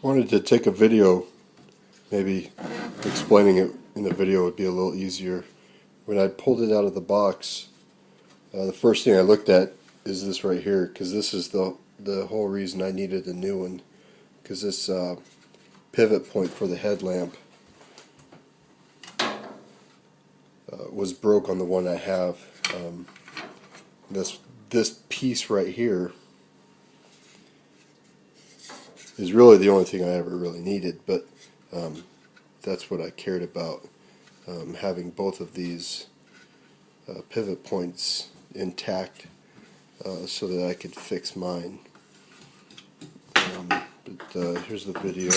Wanted to take a video, maybe explaining it in the video would be a little easier. When I pulled it out of the box, the first thing I looked at is this right here, because this is the whole reason I needed a new one, because this pivot point for the headlamp was broke on the one I have. This piece right here is really the only thing I ever really needed, but that's what I cared about, having both of these pivot points intact so that I could fix mine. But here's the video.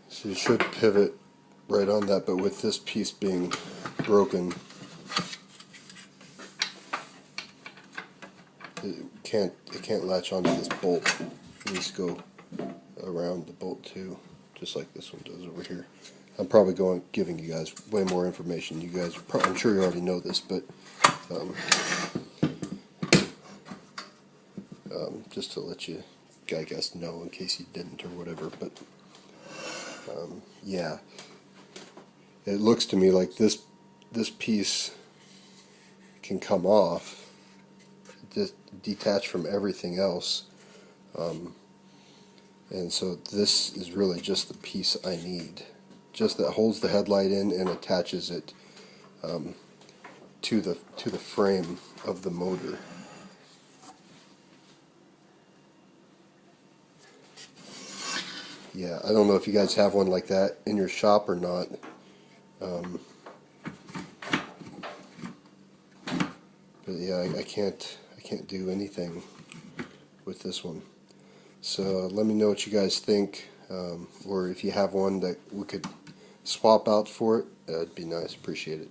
So you should pivot right on that, but with this piece being broken, it can't latch onto this bolt. It needs to go around the bolt too, just like this one does over here. I'm probably giving you guys way more information. You guys, I'm sure you already know this, but just to let you, I guess, know in case you didn't or whatever. But yeah, it looks to me like this piece can come off, detached from everything else, and so this is really just the piece I need, just that holds the headlight in and attaches it to the frame of the motor. Yeah, I don't know if you guys have one like that in your shop or not. But yeah, I can't do anything with this one. So let me know what you guys think, or if you have one that we could swap out for it, that'd be nice. Appreciate it.